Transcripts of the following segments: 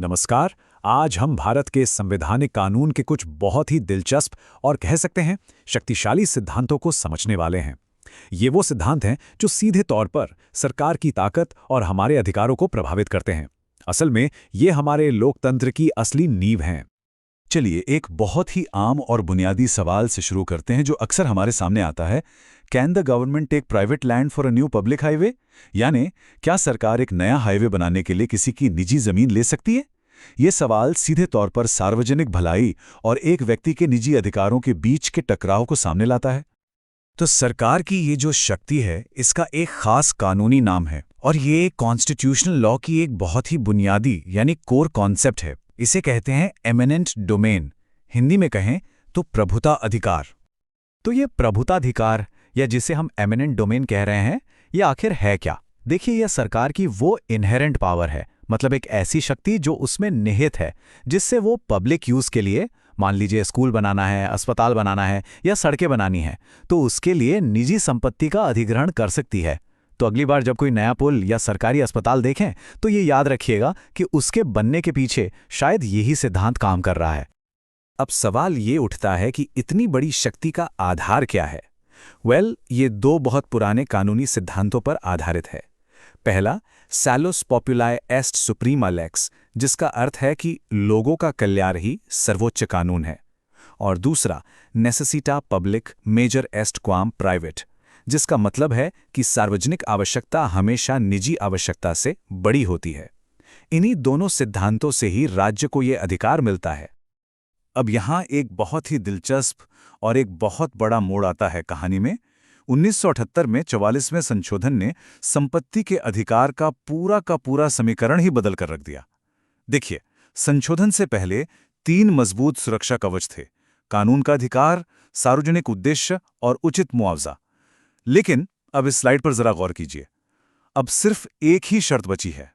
नमस्कार। आज हम भारत के संवैधानिक कानून के कुछ बहुत ही दिलचस्प और कह सकते हैं शक्तिशाली सिद्धांतों को समझने वाले हैं। ये वो सिद्धांत हैं जो सीधे तौर पर सरकार की ताकत और हमारे अधिकारों को प्रभावित करते हैं। असल में ये हमारे लोकतंत्र की असली नींव हैं। चलिए एक बहुत ही आम और बुनियादी सवाल से शुरू करते हैं जो अक्सर हमारे सामने आता है। Can the government take private land for a new public highway? यानी क्या सरकार एक नया हाईवे बनाने के लिए किसी की निजी जमीन ले सकती है? ये सवाल सीधे तौर पर सार्वजनिक भलाई और एक व्यक्ति के निजी अधिकारों के बीच के टकराव को सामने लाता है। तो सरकार की ये जो शक्ति है, इसका एक खास कानूनी नाम है और ये कॉन्स्टिट्यूशनल लॉ की एक बहुत ही बुनियादी यानी कोर कॉन्सेप्ट है। इसे कहते हैं एमिनेंट डोमेन, हिंदी में कहें तो प्रभुता अधिकार। तो ये प्रभुताधिकार या जिसे हम एमिनेंट डोमेन कह रहे हैं, ये आखिर है क्या? देखिए, यह सरकार की वो इनहेरेंट पावर है, मतलब एक ऐसी शक्ति जो उसमें निहित है, जिससे वो पब्लिक यूज के लिए, मान लीजिए स्कूल बनाना है, अस्पताल बनाना है या सड़कें बनानी है, तो उसके लिए निजी संपत्ति का अधिग्रहण कर सकती है। तो अगली बार जब कोई नया पुल या सरकारी अस्पताल देखें तो ये याद रखिएगा कि उसके बनने के पीछे शायद यही सिद्धांत काम कर रहा है। अब सवाल ये उठता है कि इतनी बड़ी शक्ति का आधार क्या है? ये दो बहुत पुराने कानूनी सिद्धांतों पर आधारित है। पहला, सैलुस पॉपुलाe एस्ट सुप्रीमा लेक्स, जिसका अर्थ है कि लोगों का कल्याण ही सर्वोच्च कानून है, और दूसरा, नेसेसिटा पब्लिक मेजर एस्ट क्वाम प्राइवेट, जिसका मतलब है कि सार्वजनिक आवश्यकता हमेशा निजी आवश्यकता से बड़ी होती है। इन्हीं दोनों सिद्धांतों से ही राज्य को यह अधिकार मिलता है। अब यहाँ एक बहुत ही दिलचस्प और एक बहुत बड़ा मोड़ आता है कहानी में। 1978 में 44वें संशोधन ने संपत्ति के अधिकार का पूरा समीकरण ही बदल कर रख दिया। देखिए, संशोधन से पहले 3 मजबूत सुरक्षा कवच थे: कानून का अधिकार, सार्वजनिक उद्देश्य और उचित मुआवजा। लेकिन अब इस स्लाइड पर जरा गौर कीजिए, अब सिर्फ एक ही शर्त बची है।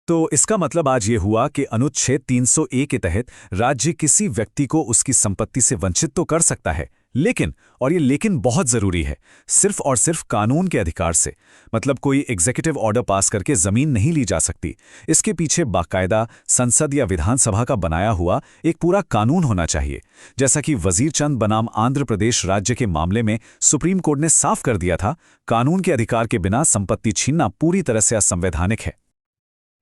तो इसका मतलब आज ये हुआ कि अनुच्छेद 301 के तहत राज्य किसी व्यक्ति को उसकी संपत्ति से वंचित तो कर सकता है, लेकिन, और ये लेकिन बहुत जरूरी है, सिर्फ और सिर्फ कानून के अधिकार से। मतलब कोई एग्जीक्यूटिव ऑर्डर पास करके जमीन नहीं ली जा सकती। इसके पीछे बाकायदा संसद या विधानसभा का बनाया हुआ एक पूरा कानून होना चाहिए। जैसा कि वजीर चंद बनाम आंध्र प्रदेश राज्य के मामले में सुप्रीम कोर्ट ने साफ कर दिया था, कानून के अधिकार के बिना संपत्ति छीनना पूरी तरह से असंवैधानिक है।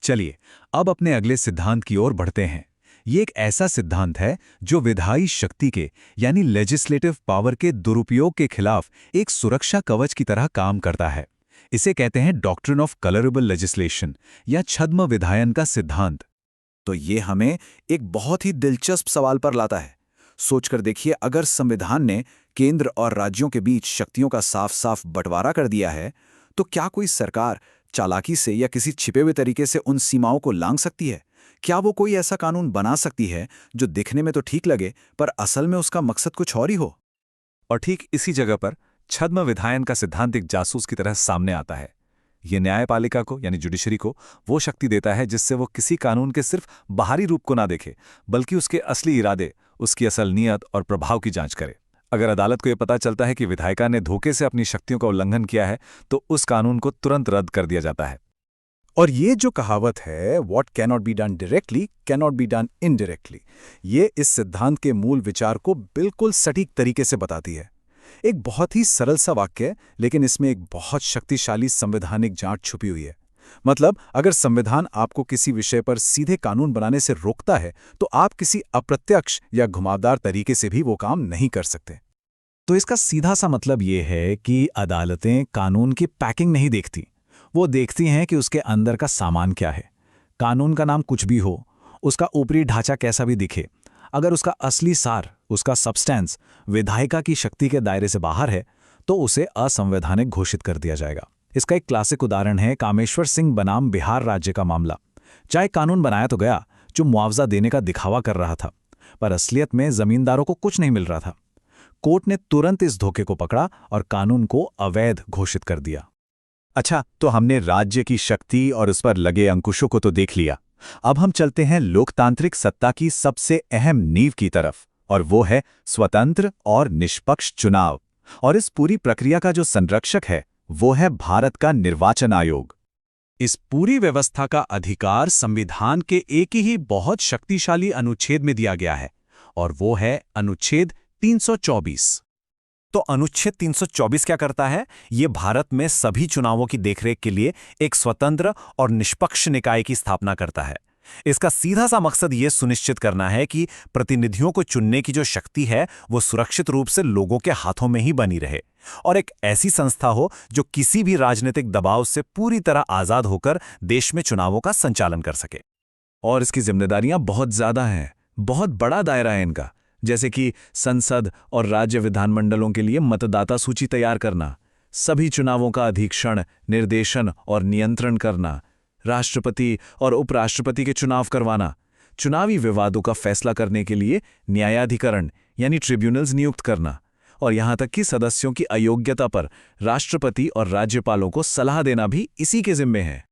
चलिए अब अपने अगले सिद्धांत की ओर बढ़ते हैं। ये एक ऐसा सिद्धांत है जो विधायी शक्ति के यानी लेजिस्लेटिव पावर के दुरुपयोग के खिलाफ एक सुरक्षा कवच की तरह काम करता है। इसे कहते हैं डॉक्ट्रिन ऑफ कलरेबल लेजिस्लेशन या छद्म विधायन का सिद्धांत। तो ये हमें एक बहुत ही दिलचस्प सवाल पर लाता है। सोचकर देखिए, अगर संविधान ने केंद्र और राज्यों के बीच शक्तियों का साफ साफ बंटवारा कर दिया है, तो क्या कोई सरकार चालाकी से या किसी छिपे हुए तरीके से उन सीमाओं को लांघ सकती है? क्या वो कोई ऐसा कानून बना सकती है जो दिखने में तो ठीक लगे पर असल में उसका मकसद कुछ और ही हो? और ठीक इसी जगह पर छद्म विधायन का सिद्धांत एक जासूस की तरह सामने आता है। ये न्यायपालिका को यानी जुडिशरी को वो शक्ति देता है जिससे वो किसी कानून के सिर्फ बाहरी रूप को ना देखे, बल्कि उसके असली इरादे, उसकी असल नीयत और प्रभाव की जांच करे। अगर अदालत को यह पता चलता है कि विधायिका ने धोखे से अपनी शक्तियों का उल्लंघन किया है, तो उस कानून को तुरंत रद्द कर दिया जाता है। और ये जो कहावत है, what cannot be done directly cannot be done indirectly, ये इस सिद्धांत के मूल विचार को बिल्कुल सटीक तरीके से बताती है। एक बहुत ही सरल सा वाक्य है, लेकिन इसमें एक बहुत शक्तिशाली संवैधानिक जांच छुपी हुई है। मतलब अगर संविधान आपको किसी विषय पर सीधे कानून बनाने से रोकता है, तो आप किसी अप्रत्यक्ष या घुमावदार तरीके से भी वो काम नहीं कर सकते। तो इसका सीधा सा मतलब ये है कि अदालतें कानून की पैकिंग नहीं देखती, वो देखती हैं कि उसके अंदर का सामान क्या है। कानून का नाम कुछ भी हो, उसका ऊपरी ढांचा कैसा भी दिखे, अगर उसका असली सार, उसका सब्सटेंस विधायिका की शक्ति के दायरे से बाहर है, तो उसे असंवैधानिक घोषित कर दिया जाएगा। इसका एक क्लासिक उदाहरण है कामेश्वर सिंह बनाम बिहार राज्य का मामला। चाहे कानून बनाया तो गया जो मुआवजा देने का दिखावा कर रहा था, पर असलियत में जमींदारों को कुछ नहीं मिल रहा था। कोर्ट ने तुरंत इस धोखे को पकड़ा और कानून को अवैध घोषित कर दिया। अच्छा, तो हमने राज्य की शक्ति और उस पर लगे अंकुशों को तो देख लिया। अब हम चलते हैं लोकतांत्रिक सत्ता की सबसे अहम नींव की तरफ, और वो है स्वतंत्र और निष्पक्ष चुनाव। और इस पूरी प्रक्रिया का जो संरक्षक है, वो है भारत का निर्वाचन आयोग। इस पूरी व्यवस्था का अधिकार संविधान के एक ही बहुत शक्तिशाली अनुच्छेद में दिया गया है, और वो है अनुच्छेद 324। तो अनुच्छेद 324 क्या करता है? ये भारत में सभी चुनावों की देखरेख के लिए एक स्वतंत्र और निष्पक्ष निकाय की स्थापना करता है। इसका सीधा सा मकसद ये सुनिश्चित करना है कि प्रतिनिधियों को चुनने की जो शक्ति है वो सुरक्षित रूप से लोगों के हाथों में ही बनी रहे, और एक ऐसी संस्था हो जो किसी भी राजनीतिक दबाव से पूरी तरह आजाद होकर देश में चुनावों का संचालन कर सके। और इसकी जिम्मेदारियां बहुत ज्यादा हैं, बहुत बड़ा दायरा है इनका, जैसे कि संसद और राज्य विधानमंडलों के लिए मतदाता सूची तैयार करना, सभी चुनावों का अधीक्षण, निर्देशन और नियंत्रण करना, राष्ट्रपति और उपराष्ट्रपति के चुनाव करवाना, चुनावी विवादों का फैसला करने के लिए न्यायाधिकरण यानी ट्रिब्यूनल्स नियुक्त करना, और यहां तक कि सदस्यों की अयोग्यता पर राष्ट्रपति और राज्यपालों को सलाह देना भी इसी के जिम्मे है।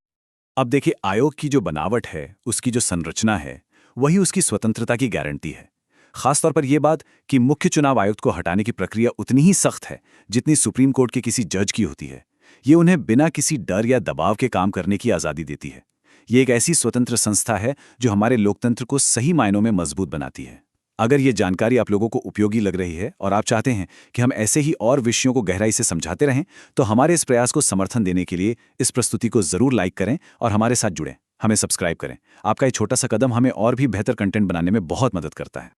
अब देखिए, आयोग की जो बनावट है, उसकी जो संरचना है, वही उसकी स्वतंत्रता की गारंटी है। खासतौर पर यह बात कि मुख्य चुनाव आयुक्त को हटाने की प्रक्रिया उतनी ही सख्त है जितनी सुप्रीम कोर्ट के किसी जज की होती है। ये उन्हें बिना किसी डर या दबाव के काम करने की आज़ादी देती है। ये एक ऐसी स्वतंत्र संस्था है जो हमारे लोकतंत्र को सही मायनों में मजबूत बनाती है। अगर ये जानकारी आप लोगों को उपयोगी लग रही है और आप चाहते हैं कि हम ऐसे ही और विषयों को गहराई से समझाते रहें, तो हमारे इस प्रयास को समर्थन देने के लिए इस प्रस्तुति को जरूर लाइक करें और हमारे साथ जुड़ें, हमें सब्सक्राइब करें। आपका ये छोटा सा कदम हमें और भी बेहतर कंटेंट बनाने में बहुत मदद करता है।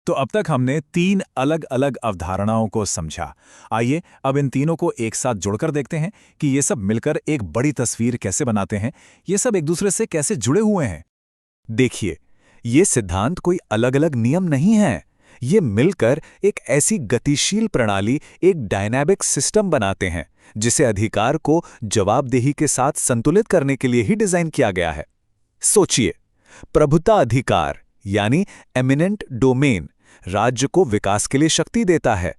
तो अब तक हमने 3 अलग अलग अवधारणाओं को समझा। आइए अब इन तीनों को एक साथ जोड़कर देखते हैं कि ये सब मिलकर एक बड़ी तस्वीर कैसे बनाते हैं, ये सब एक दूसरे से कैसे जुड़े हुए हैं। देखिए, ये सिद्धांत कोई अलग अलग नियम नहीं है, ये मिलकर एक ऐसी गतिशील प्रणाली, एक डायनामिक सिस्टम बनाते हैं जिसे अधिकार को जवाबदेही के साथ संतुलित करने के लिए ही डिजाइन किया गया है। सोचिए, प्रभुता अधिकार यानी एमिनेंट डोमेन राज्य को विकास के लिए शक्ति देता है।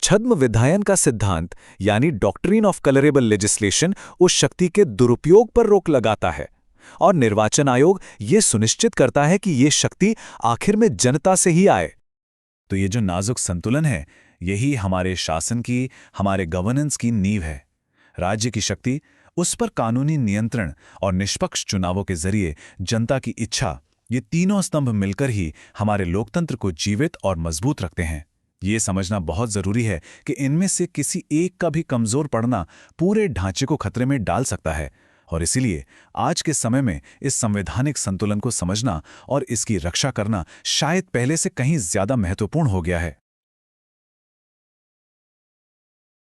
छद्म विधायन का सिद्धांत यानी डॉक्ट्रिन ऑफ कलरेबल लेजिस्लेशन उस शक्ति के दुरुपयोग पर रोक लगाता है। और निर्वाचन आयोग ये सुनिश्चित करता है कि ये शक्ति आखिर में जनता से ही आए। तो ये जो नाजुक संतुलन है, यही हमारे शासन की, हमारे गवर्नेंस की नींव है। राज्य की शक्ति, उस पर कानूनी नियंत्रण और निष्पक्ष चुनावों के जरिए जनता की इच्छा, ये तीनों स्तंभ मिलकर ही हमारे लोकतंत्र को जीवित और मजबूत रखते हैं। ये समझना बहुत जरूरी है कि इनमें से किसी एक का भी कमजोर पड़ना पूरे ढांचे को खतरे में डाल सकता है, और इसीलिए आज के समय में इस संवैधानिक संतुलन को समझना और इसकी रक्षा करना शायद पहले से कहीं ज्यादा महत्वपूर्ण हो गया है।